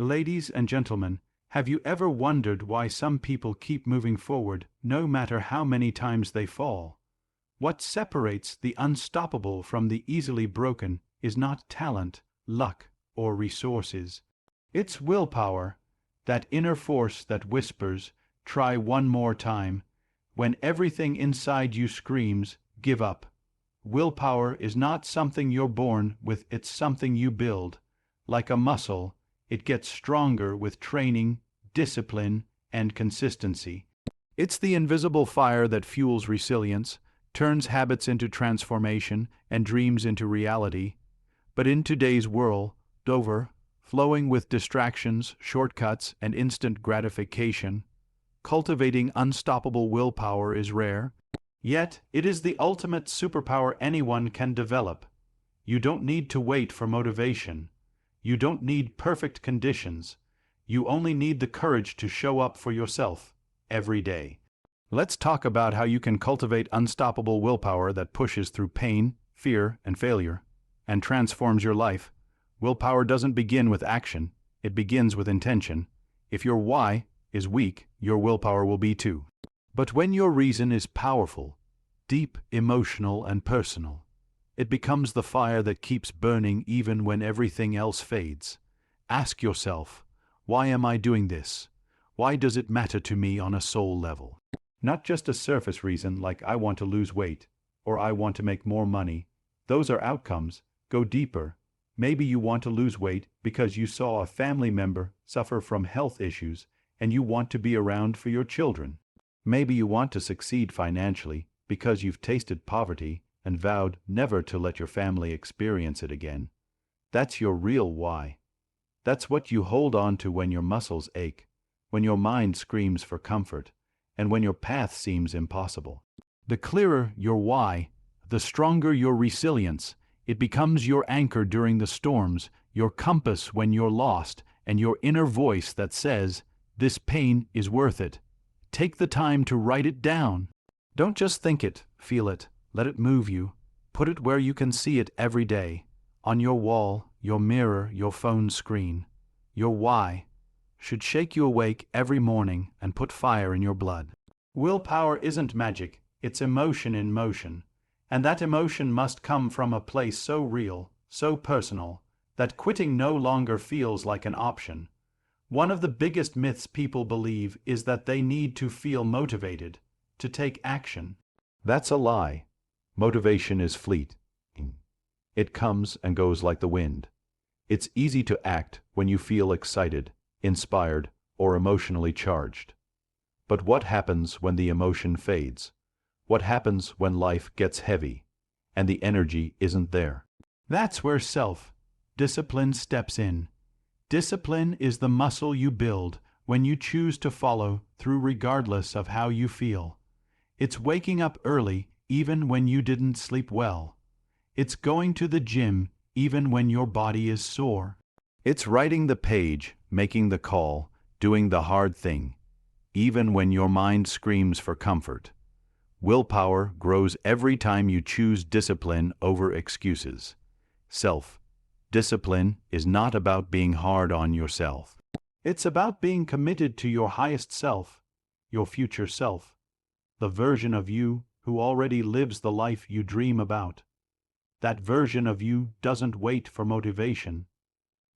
Ladies and gentlemen, have you ever wondered why some people keep moving forward no matter how many times they fall? What separates the unstoppable from the easily broken is not talent, luck, or resources. It's willpower, that inner force that whispers, "Try one more time," when everything inside you screams, "Give up." Willpower is not something you're born with, it's something you build. Like a muscle, it gets stronger with training, discipline, and consistency. It's the invisible fire that fuels resilience, turns habits into transformation, and dreams into reality. But in today's world, flowing with distractions, shortcuts, and instant gratification, cultivating unstoppable willpower is rare. Yet, it is the ultimate superpower anyone can develop. You don't need to wait for motivation. You don't need perfect conditions. You only need the courage to show up for yourself every day. Let's talk about how you can cultivate unstoppable willpower that pushes through pain, fear, and failure, and transforms your life. Willpower doesn't begin with action, it begins with intention. If your why is weak, your willpower will be too. But when your reason is powerful, deep, emotional, and personal, it becomes the fire that keeps burning even when everything else fades. Ask yourself, why am I doing this? Why does it matter to me on a soul level? Not just a surface reason like I want to lose weight or I want to make more money. Those are outcomes. Go deeper. Maybe you want to lose weight because you saw a family member suffer from health issues and you want to be around for your children. Maybe you want to succeed financially because you've tasted poverty and vowed never to let your family experience it again. That's your real why. That's what you hold on to when your muscles ache, when your mind screams for comfort, and when your path seems impossible. The clearer your why, the stronger your resilience. It becomes your anchor during the storms, your compass when you're lost, and your inner voice that says, "This pain is worth it." Take the time to write it down. Don't just think it, feel it. Let it move you. Put it where you can see it every day. On your wall, your mirror, your phone screen. Your why should shake you awake every morning and put fire in your blood. Willpower isn't magic, it's emotion in motion. And that emotion must come from a place so real, so personal, that quitting no longer feels like an option. One of the biggest myths people believe is that they need to feel motivated to take action. That's a lie. Motivation is fleeting. It comes and goes like the wind. It's easy to act when you feel excited, inspired, or emotionally charged. But what happens when the emotion fades? What happens when life gets heavy and the energy isn't there? That's where self-discipline steps in. Discipline is the muscle you build when you choose to follow through regardless of how you feel. It's waking up early even when you didn't sleep well. It's going to the gym even when your body is sore. It's writing the page, making the call, doing the hard thing, even when your mind screams for comfort. Willpower grows every time you choose discipline over excuses. Self-discipline is not about being hard on yourself. It's about being committed to your highest self, your future self, the version of you who already lives the life you dream about. That version of you doesn't wait for motivation.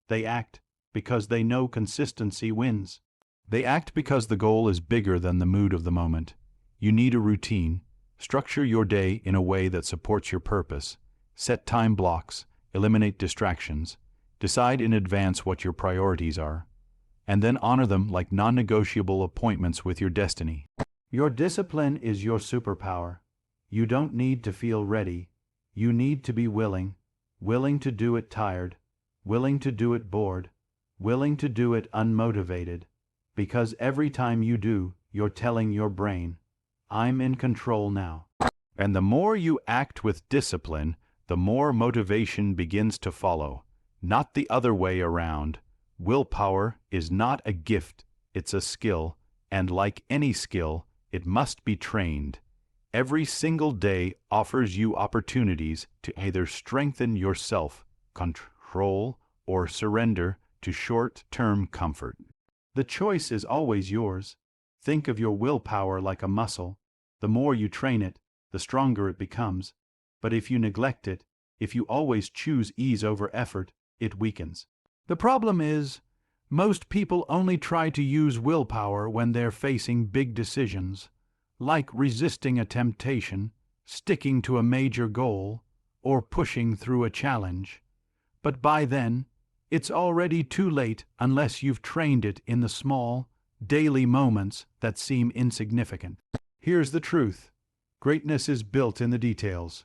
They act because they know consistency wins. They act because the goal is bigger than the mood of the moment. You need a routine. Structure your day in a way that supports your purpose. Set time blocks. Eliminate distractions. Decide in advance what your priorities are. And then honor them like non-negotiable appointments with your destiny. Your discipline is your superpower. You don't need to feel ready. You need to be willing. Willing to do it tired. Willing to do it bored. Willing to do it unmotivated. Because every time you do, you're telling your brain, "I'm in control now." And the more you act with discipline, the more motivation begins to follow, not the other way around. Willpower is not a gift, it's a skill, and like any skill, it must be trained. Every single day offers you opportunities to either strengthen your self-control or surrender to short-term comfort. The choice is always yours. Think of your willpower like a muscle. The more you train it, the stronger it becomes. But if you neglect it, if you always choose ease over effort, it weakens. The problem is, most people only try to use willpower when they're facing big decisions, like resisting a temptation, sticking to a major goal, or pushing through a challenge. But by then, it's already too late unless you've trained it in the small, daily moments that seem insignificant. Here's the truth. Greatness is built in the details.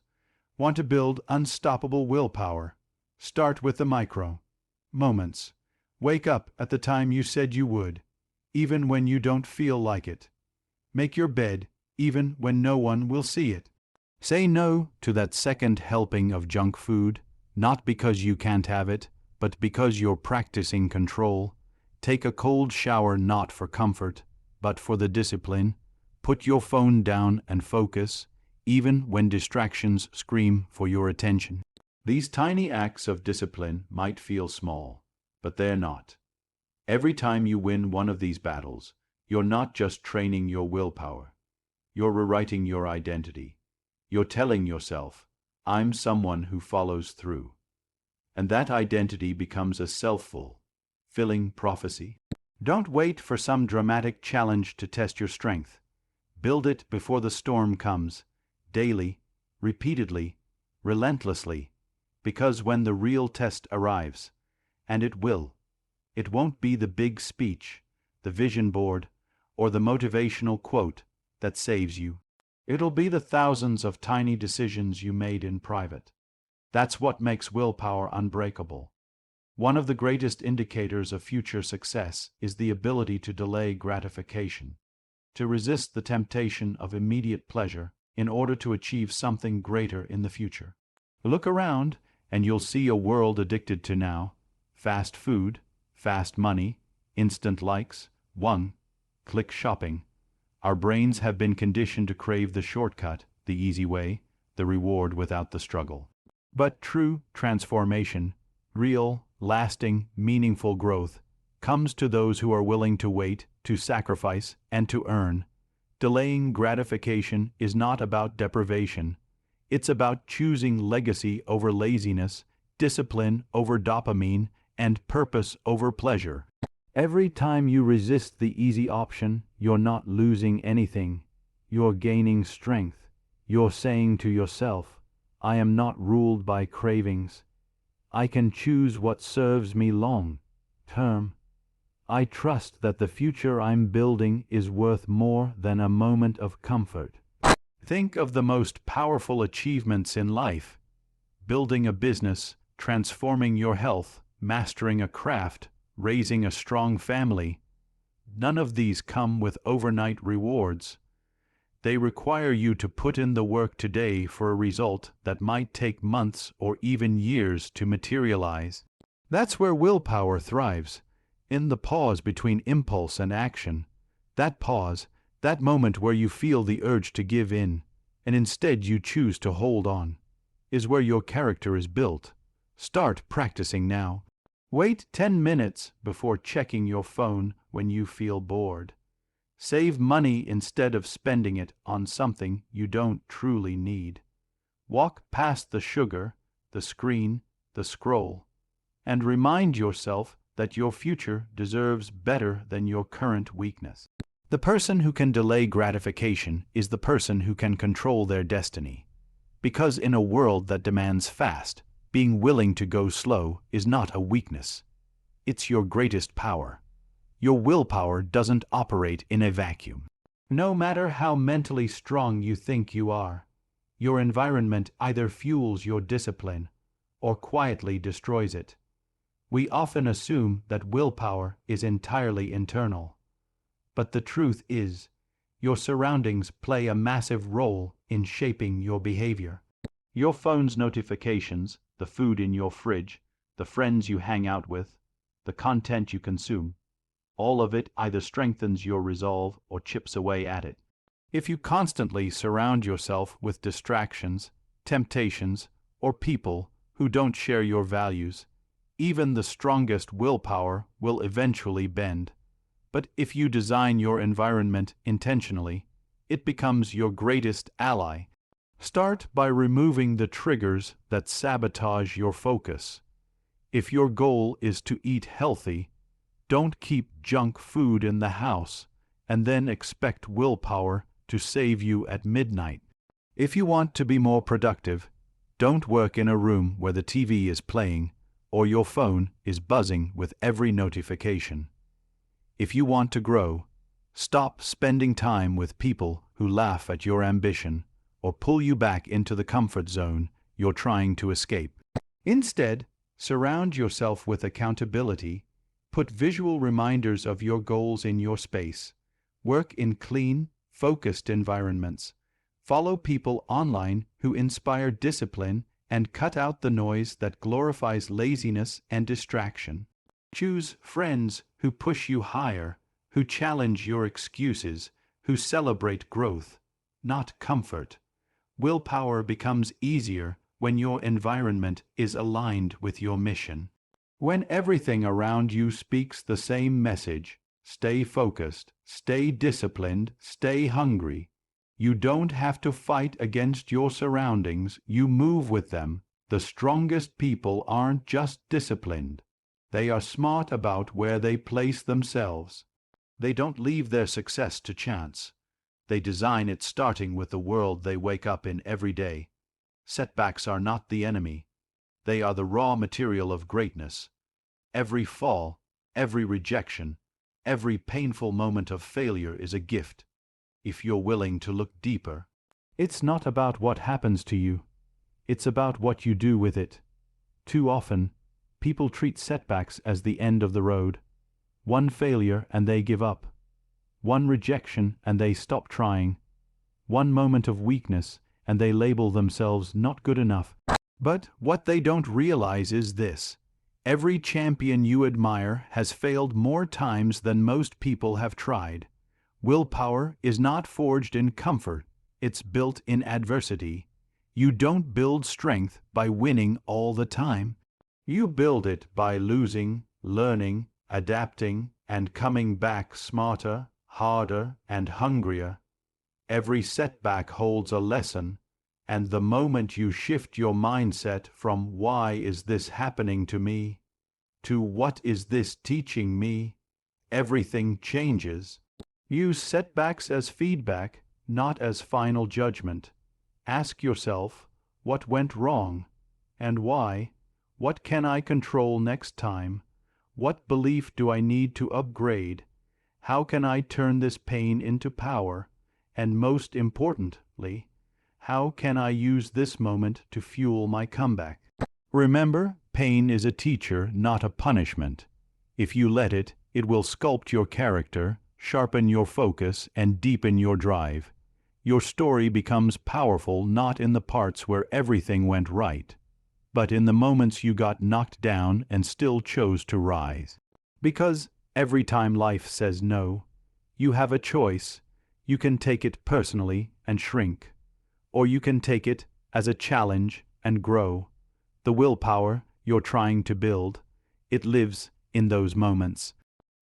Want to build unstoppable willpower? Start with the micro moments. Wake up at the time you said you would, even when you don't feel like it. Make your bed, even when no one will see it. Say no to that second helping of junk food, not because you can't have it, but because you're practicing control. Take a cold shower not for comfort, but for the discipline. Put your phone down and focus, even when distractions scream for your attention. These tiny acts of discipline might feel small, but they're not. Every time you win one of these battles, you're not just training your willpower. You're rewriting your identity. You're telling yourself, I'm someone who follows through. And that identity becomes a self-fulfilling prophecy. Don't wait for some dramatic challenge to test your strength. Build it before the storm comes, daily, repeatedly, relentlessly, because when the real test arrives, and it will, it won't be the big speech, the vision board, or the motivational quote that saves you. It'll be the thousands of tiny decisions you made in private. That's what makes willpower unbreakable. One of the greatest indicators of future success is the ability to delay gratification, to resist the temptation of immediate pleasure in order to achieve something greater in the future. Look around, and you'll see a world addicted to now: fast food, fast money, instant likes, one-click shopping. Our brains have been conditioned to crave the shortcut, the easy way, the reward without the struggle. But true transformation, real, lasting, meaningful growth, comes to those who are willing to wait, to sacrifice, and to earn. Delaying gratification is not about deprivation. It's about choosing legacy over laziness, discipline over dopamine, and purpose over pleasure. Every time you resist the easy option, you're not losing anything. You're gaining strength. You're saying to yourself, I am not ruled by cravings. I can choose what serves me long term. I trust that the future I'm building is worth more than a moment of comfort. Think of the most powerful achievements in life: building a business, transforming your health, mastering a craft, raising a strong family. None of these come with overnight rewards. They require you to put in the work today for a result that might take months or even years to materialize. That's where willpower thrives, in the pause between impulse and action. That pause, that moment where you feel the urge to give in, and instead you choose to hold on, is where your character is built. Start practicing now. Wait 10 minutes before checking your phone when you feel bored. Save money instead of spending it on something you don't truly need. Walk past the sugar, the screen, the scroll, and remind yourself that your future deserves better than your current weakness. The person who can delay gratification is the person who can control their destiny. Because in a world that demands fast, being willing to go slow is not a weakness. It's your greatest power. Your willpower doesn't operate in a vacuum. No matter how mentally strong you think you are, your environment either fuels your discipline or quietly destroys it. We often assume that willpower is entirely internal. But the truth is, your surroundings play a massive role in shaping your behavior. Your phone's notifications, the food in your fridge, the friends you hang out with, the content you consume, all of it either strengthens your resolve or chips away at it. If you constantly surround yourself with distractions, temptations, or people who don't share your values, Even the strongest willpower will eventually bend. But if you design your environment intentionally, it becomes your greatest ally. Start by removing the triggers that sabotage your focus. If your goal is to eat healthy, don't keep junk food in the house and then expect willpower to save you at midnight. If you want to be more productive, don't work in a room where the TV is playing or your phone is buzzing with every notification. If you want to grow, stop spending time with people who laugh at your ambition or pull you back into the comfort zone you're trying to escape. Instead, surround yourself with accountability, put visual reminders of your goals in your space, work in clean, focused environments, follow people online who inspire discipline and cut out the noise that glorifies laziness and distraction. Choose friends who push you higher, who challenge your excuses, who celebrate growth, not comfort. Willpower becomes easier when your environment is aligned with your mission. When everything around you speaks the same message, stay focused, stay disciplined, stay hungry. You don't have to fight against your surroundings, you move with them. The strongest people aren't just disciplined. They are smart about where they place themselves. They don't leave their success to chance. They design it starting with the world they wake up in every day. Setbacks are not the enemy. They are the raw material of greatness. Every fall, every rejection, every painful moment of failure is a gift, if you're willing to look deeper. It's not about what happens to you. It's about what you do with it. Too often, people treat setbacks as the end of the road. One failure and they give up. One rejection and they stop trying. One moment of weakness and they label themselves not good enough. But what they don't realize is this: every champion you admire has failed more times than most people have tried. Willpower is not forged in comfort, it's built in adversity. You don't build strength by winning all the time. You build it by losing, learning, adapting, and coming back smarter, harder, and hungrier. Every setback holds a lesson, and the moment you shift your mindset from "why is this happening to me" to "what is this teaching me," everything changes. Use setbacks as feedback, not as final judgment. Ask yourself, what went wrong, and why? What can I control next time? What belief do I need to upgrade? How can I turn this pain into power? And most importantly, how can I use this moment to fuel my comeback? Remember, pain is a teacher, not a punishment. If you let it, it will sculpt your character, sharpen your focus, and deepen your drive. Your story becomes powerful not in the parts where everything went right, but in the moments you got knocked down and still chose to rise. Because every time life says no, you have a choice. You can take it personally and shrink, or you can take it as a challenge and grow. The willpower you're trying to build, it lives in those moments.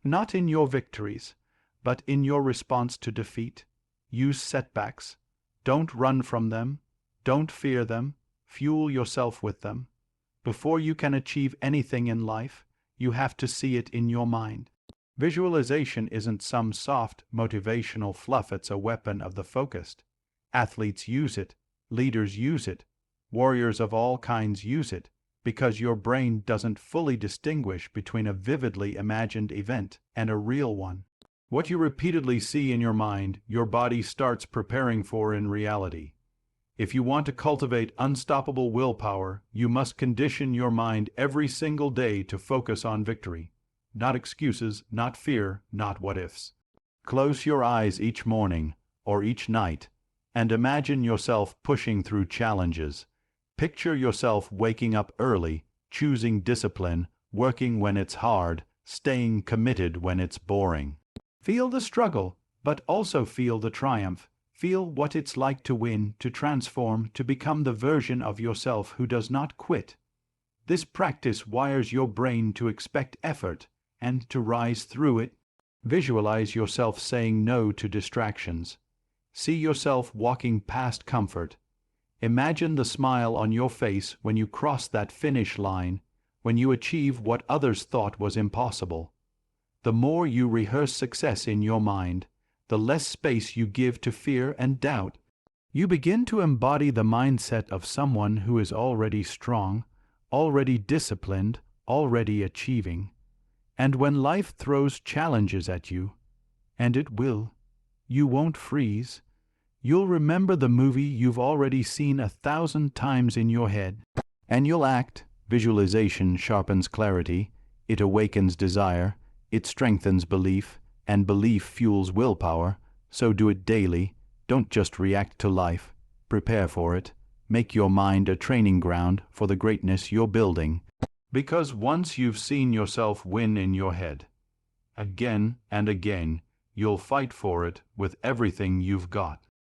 Not in your victories, but in your response to defeat. Use setbacks. Don't run from them. Don't fear them. Fuel yourself with them. Before you can achieve anything in life, you have to see it in your mind. Visualization isn't some soft, motivational fluff, it's a weapon of the focused. Athletes use it. Leaders use it. Warriors of all kinds use it, because your brain doesn't fully distinguish between a vividly imagined event and a real one. What you repeatedly see in your mind, your body starts preparing for in reality. If you want to cultivate unstoppable willpower, you must condition your mind every single day to focus on victory. Not excuses, not fear, not what-ifs. Close your eyes each morning or each night and imagine yourself pushing through challenges. Picture yourself waking up early, choosing discipline, working when it's hard, staying committed when it's boring. Feel the struggle, but also feel the triumph. Feel what it's like to win, to transform, to become the version of yourself who does not quit. This practice wires your brain to expect effort and to rise through it. Visualize yourself saying no to distractions. See yourself walking past comfort. Imagine the smile on your face when you cross that finish line, when you achieve what others thought was impossible. The more you rehearse success in your mind, the less space you give to fear and doubt. You begin to embody the mindset of someone who is already strong, already disciplined, already achieving. And when life throws challenges at you, and it will, you won't freeze. You'll remember the movie you've already seen 1,000 times in your head, and you'll act. Visualization sharpens clarity, it awakens desire, it strengthens belief, and belief fuels willpower. So do it daily. Don't just react to life. Prepare for it. Make your mind a training ground for the greatness you're building. Because once you've seen yourself win in your head, again and again, you'll fight for it with everything you've got.